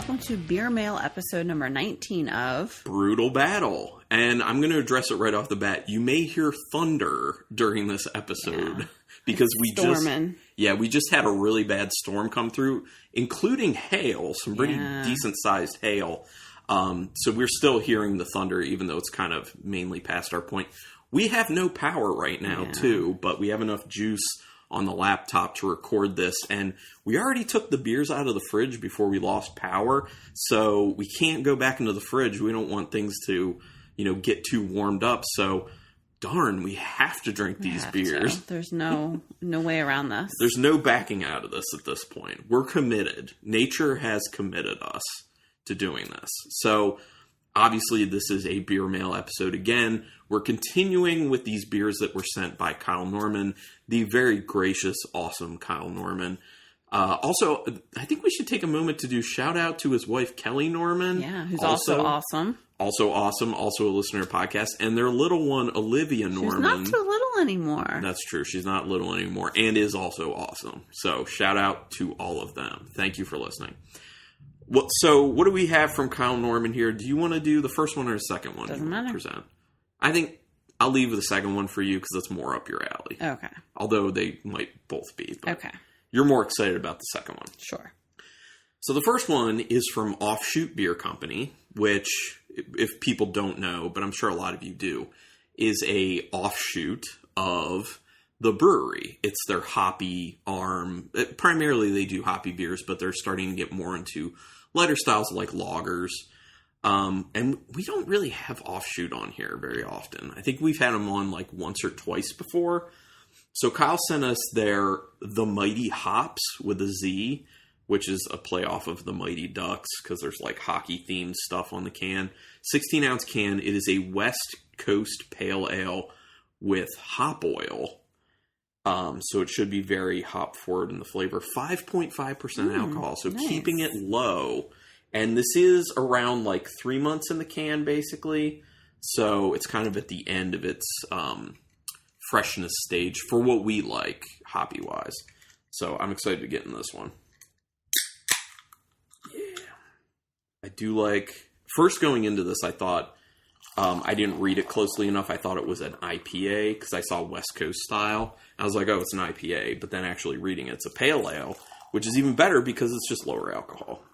welcome to Beer Mail episode number 19 of Brutal Battle. And I'm going to address it right off the bat. You may hear thunder during this episode because we just had a really bad storm come through, including hail, some pretty decent sized hail. So we're still hearing the thunder, even though it's kind of mainly past our point. We have no power right now, too, but we have enough juice on the laptop to record this, and we already took the beers out of the fridge before we lost power, so we can't go back into the fridge. We don't want things to, get too warmed up, so darn, we have to drink these beers. There's no way around this. There's no backing out of this at this point. We're committed. Nature has committed us to doing this. So obviously, this is a Beer Mail episode again. We're continuing with these beers that were sent by Kyle Norman, the very gracious, awesome Kyle Norman. Also, I think we should take a moment to do shout out to his wife, Kelly Norman. Yeah, who's also awesome. Also awesome, also a listener to podcast. And their little one, Olivia Norman. She's not too little anymore. That's true. She's not little anymore and is also awesome. So shout out to all of them. Thank you for listening. Well, so what do we have from Kyle Norman here? Do you want to do the first one or the second one? Doesn't matter. Present? I think I'll leave the second one for you because it's more up your alley. Okay. Although they might both be. Okay. You're more excited about the second one. Sure. So the first one is from Offshoot Beer Company, which, if people don't know, but I'm sure a lot of you do, is a offshoot of the brewery. It's their hoppy arm. Primarily they do hoppy beers, but they're starting to get more into lighter styles like lagers. And we don't really have Offshoot on here very often. I think we've had them on like once or twice before. So Kyle sent us their The Mighty Hops with a Z, which is a play off of the Mighty Ducks because there's like hockey themed stuff on the can. 16-ounce can. It is a West Coast Pale Ale with hop oil. So it should be very hop forward in the flavor. 5.5% alcohol. So nice. Keeping it low. And this is around like 3 months in the can, basically. So it's kind of at the end of its freshness stage for what we like, hoppy-wise. So I'm excited to get in this one. Yeah. I do like... First going into this, I thought... I didn't read it closely enough. I thought it was an IPA because I saw West Coast style. I was like, oh, it's an IPA. But then actually reading it, it's a pale ale, which is even better because it's just lower alcohol.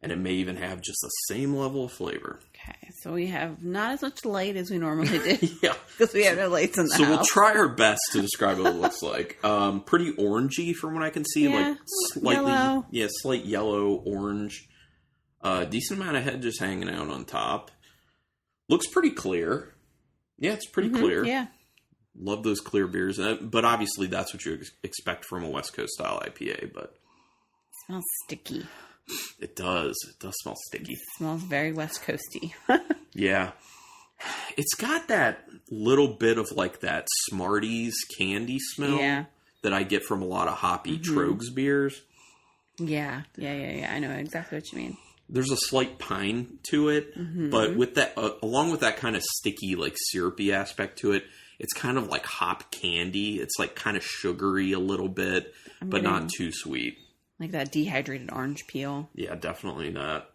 And it may even have just the same level of flavor. Okay, so we have not as much light as we normally did. Yeah. Because we have no lights in the house. So we'll try our best to describe what it looks like. Pretty orangey from what I can see. Yeah, like slightly, yellow. Yeah, slight yellow, orange. Decent amount of head just hanging out on top. Looks pretty clear. Yeah, it's pretty clear. Yeah. Love those clear beers. But obviously that's what you expect from a West Coast style IPA. But it smells sticky. It does. It does smell sticky. It smells very West Coasty. Yeah. It's got that little bit of like that Smarties candy smell that I get from a lot of hoppy Trogs beers. Yeah. I know exactly what you mean. There's a slight pine to it, but with that, along with that kind of sticky, like syrupy aspect to it, it's kind of like hop candy. It's like kind of sugary a little bit, but not too sweet. Like that dehydrated orange peel. Yeah, definitely that.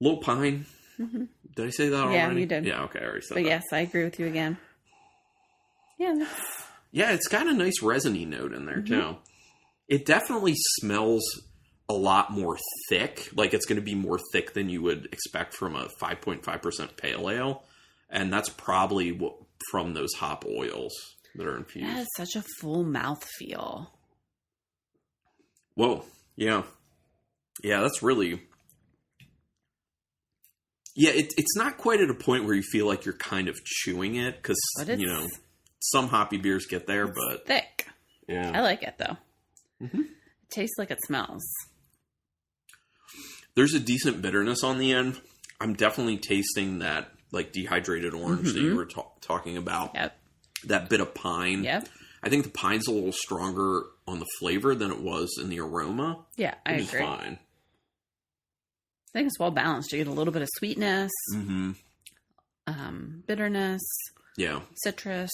Little pine. Mm-hmm. Did I say that already? Yeah, you did. Yeah, okay, I already said but that. Yes, I agree with you again. Yeah. Yeah, it's got a nice resiny note in there, too. It definitely smells a lot more thick. Like, it's going to be more thick than you would expect from a 5.5% pale ale. And that's probably from those hop oils that are infused. That is such a full mouthfeel. Whoa. Yeah. Yeah, that's really... Yeah, it's not quite at a point where you feel like you're kind of chewing it. Because, some hoppy beers get there, but... thick. Yeah. I like it, though. Mm-hmm. It tastes like it smells. There's a decent bitterness on the end. I'm definitely tasting that, like, dehydrated orange that you were talking about. Yep. That bit of pine. Yep. I think the pine's a little stronger on the flavor than it was in the aroma. Yeah, I agree. Which is fine. I think it's well balanced. You get a little bit of sweetness, bitterness, citrus.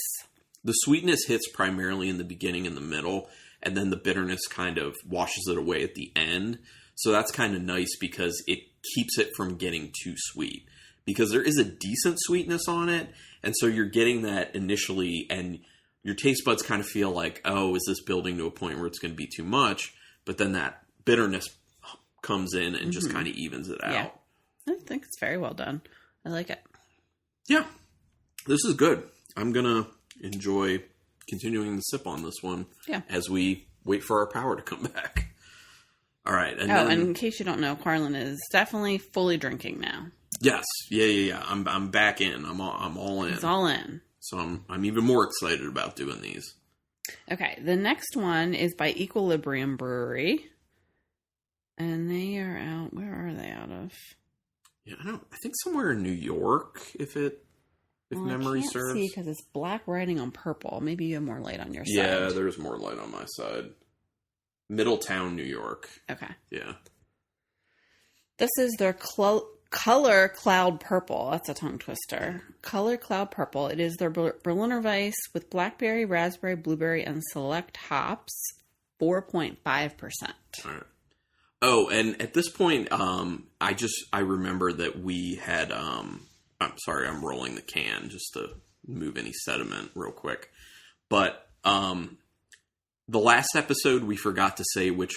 The sweetness hits primarily in the beginning and the middle, and then the bitterness kind of washes it away at the end. So that's kind of nice because it keeps it from getting too sweet. Because there is a decent sweetness on it, and so you're getting that initially, and your taste buds kind of feel like, oh, is this building to a point where it's going to be too much? But then that bitterness comes in and just kind of evens it out. Yeah. I think it's very well done. I like it. Yeah. This is good. I'm going to enjoy continuing to sip on this one as we wait for our power to come back. All right. And and in case you don't know, Carlin is definitely fully drinking now. Yes. Yeah. I'm back in. I'm all in. It's all in. So I'm even more excited about doing these. Okay. The next one is by Equilibrium Brewery. And they are out. Where are they out of? Yeah, I think somewhere in New York, if memory serves. I can't see because it's black writing on purple. Maybe you have more light on your side. Yeah, there's more light on my side. Middletown, New York. Okay. Yeah. This is their Color Cloud Purple. That's a tongue twister. Color Cloud Purple. It is their Berliner Weiss with blackberry, raspberry, blueberry, and select hops. 4.5%. All right. Oh, and at this point, I remember that we had, I'm sorry, I'm rolling the can just to move any sediment real quick. But, the last episode, we forgot to say which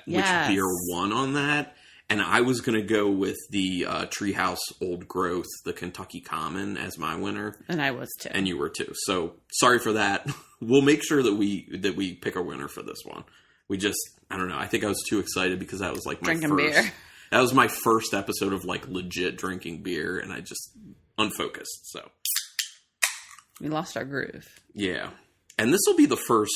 beer won on that. And I was going to go with the Treehouse Old Growth, the Kentucky Common, as my winner. And I was too. And you were too. So, sorry for that. We'll make sure that we pick a winner for this one. We just, I don't know. I think I was too excited because that was like my drinking beer. That was my first episode of like legit drinking beer, and I just unfocused. So we lost our groove. Yeah, and this will be the first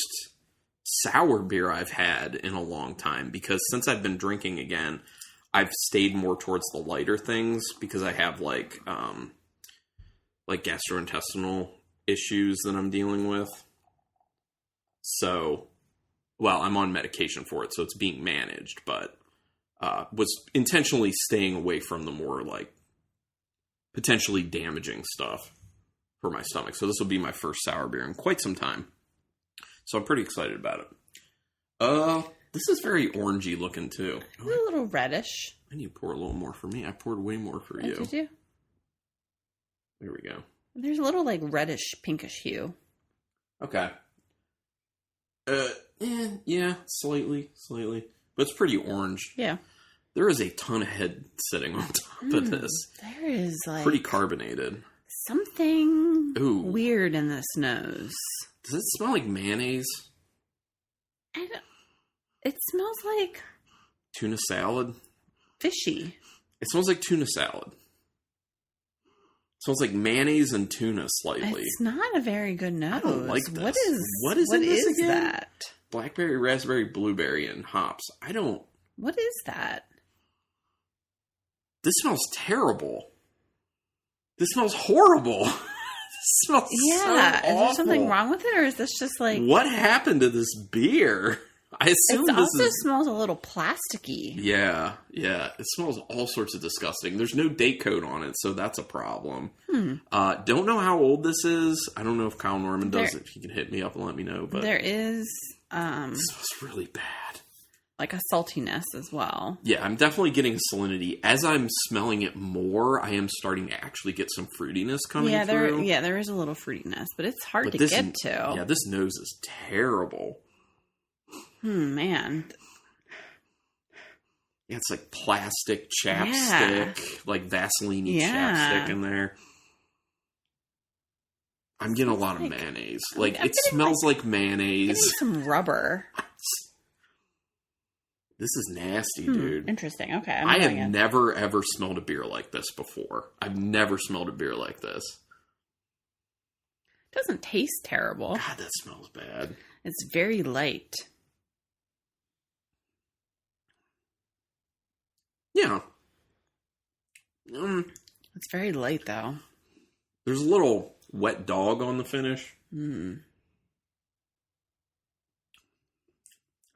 sour beer I've had in a long time because since I've been drinking again, I've stayed more towards the lighter things because I have like gastrointestinal issues that I'm dealing with. So. Well, I'm on medication for it, so it's being managed, but was intentionally staying away from the more, like, potentially damaging stuff for my stomach. So this will be my first sour beer in quite some time. So I'm pretty excited about it. This is very orangey looking, too. It's a little reddish. I need to pour a little more for me. I poured way more for you. Did you? There we go. There's a little, like, reddish, pinkish hue. Okay. Yeah, slightly. But it's pretty orange. Yeah. There is a ton of head sitting on top of this. There is, like... Pretty carbonated. Something weird in this nose. Does it smell like mayonnaise? It smells like... Tuna salad? Fishy. It smells like tuna salad. It smells like mayonnaise and tuna slightly. It's not a very good nose. I don't like this. What is that? Blackberry, raspberry, blueberry, and hops. What is that? This smells terrible. This smells horrible. This smells so awful. Is there something wrong with it, or is this just like... What happened to this beer? I assume it also smells a little plasticky. Yeah. It smells all sorts of disgusting. There's no date code on it, so that's a problem. Don't know how old this is. I don't know if Kyle Norman does it. He can hit me up and let me know. But there is... this smells really bad. Like a saltiness as well. Yeah, I'm definitely getting salinity. As I'm smelling it more, I am starting to actually get some fruitiness coming through. There is a little fruitiness, but it's hard to get to. Yeah, this nose is terrible. Man. Yeah, it's like plastic chapstick, like Vaseline-y chapstick in there. I'm getting a lot of mayonnaise. It smells like mayonnaise. Some rubber. This is nasty, dude. Interesting. Okay. I have never, ever smelled a beer like this before. I've never smelled a beer like this. It doesn't taste terrible. God, that smells bad. It's very light. Yeah. It's very light, though. There's a little wet dog on the finish. I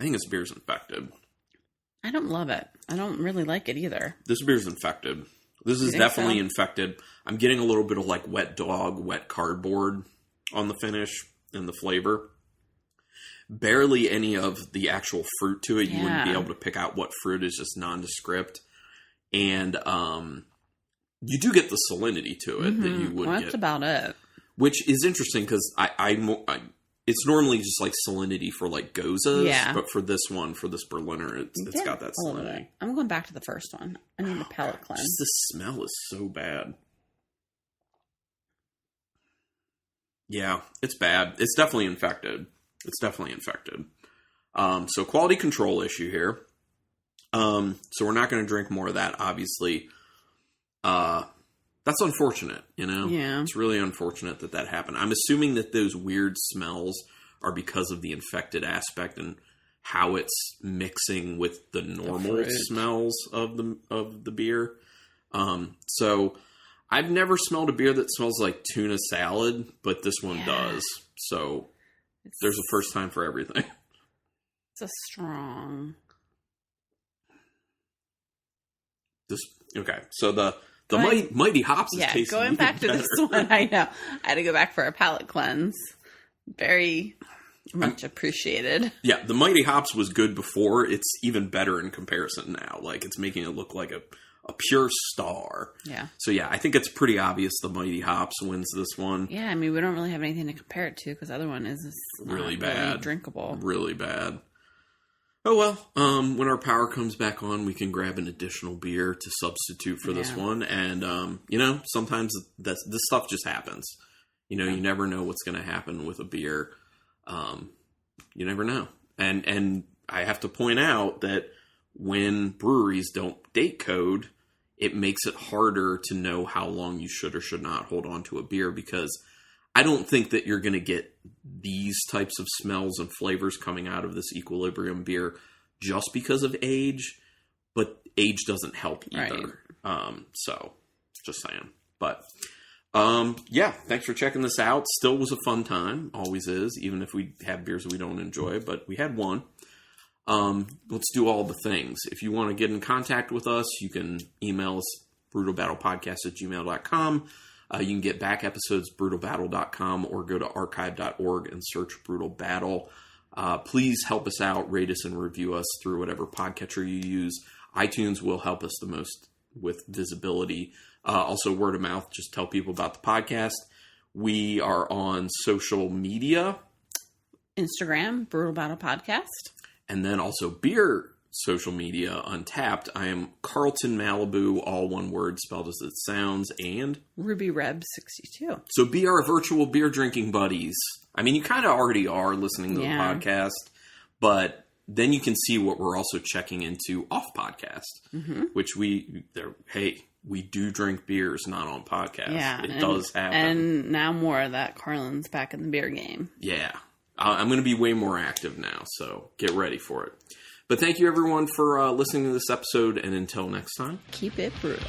think this beer's infected. I don't love it. I don't really like it either. This beer's infected. This is definitely infected. I'm getting a little bit of like wet dog, wet cardboard on the finish and the flavor. barely any of the actual fruit to it. You wouldn't be Yeah. able to pick out what fruit is just nondescript. And you do get the salinity to it that you would Well, get. that's about it. Which is interesting because it's normally just like salinity for like Gozas. Yeah. But for this one, for this Berliner, it's got that A little salinity. bit. I'm going back to the first one. I need a palate Just cleanse. the smell is so bad. Yeah, it's bad. It's definitely infected. So quality control issue here. So we're not going to drink more of that, obviously. That's unfortunate, you know? Yeah. It's really unfortunate that happened. I'm assuming that those weird smells are because of the infected aspect and how it's mixing with the normal fruit. smells of the beer. So I've never smelled a beer that smells like tuna salad, but this one does. So there's a first time for everything. It's a strong. Okay. So the mighty hops is tasting going even back to better. this one, I know. I had to go back for a palate cleanse. Very much appreciated. Yeah, the mighty hops was good before. It's even better in comparison now. Like, it's making it look like a pure star. Yeah. So yeah, I think it's pretty obvious the mighty hops wins this one. Yeah, I mean, we don't really have anything to compare it to because the other one is not Really bad. drinkable. Really bad. Oh well, when our power comes back on, we can grab an additional beer to substitute for this one. And, sometimes this stuff just happens. You know, you never know what's going to happen with a beer. You never know. And I have to point out that when breweries don't date code, it makes it harder to know how long you should or should not hold on to a beer, because I don't think that you're going to get these types of smells and flavors coming out of this Equilibrium beer just because of age, but age doesn't help either. Right. So just saying. But thanks for checking this out. Still was a fun time. Always is, even if we have beers that we don't enjoy, but we had one. Let's do all the things. If you want to get in contact with us, you can email us brutalbattlepodcast@gmail.com. You can get back episodes brutalbattle.com or go to archive.org and search Brutal Battle. Please help us out, rate us and review us through whatever podcatcher you use. iTunes will help us the most with visibility. Also word of mouth, just tell people about the podcast. We are on social media. Instagram, Brutal Battle Podcast. And then also beer social media, Untapped. I am Carlton Malibu, all one word, spelled as it sounds, and Ruby Reb 62. So be our virtual beer drinking buddies. I mean, you kind of already are listening to the podcast, but then you can see what we're also checking into off podcast, which we do drink beers not on podcast. Yeah, it does happen. And now more that Carlin's back in the beer game. Yeah. I'm going to be way more active now, so get ready for it. But thank you, everyone, for listening to this episode, and until next time, Keep it brutal.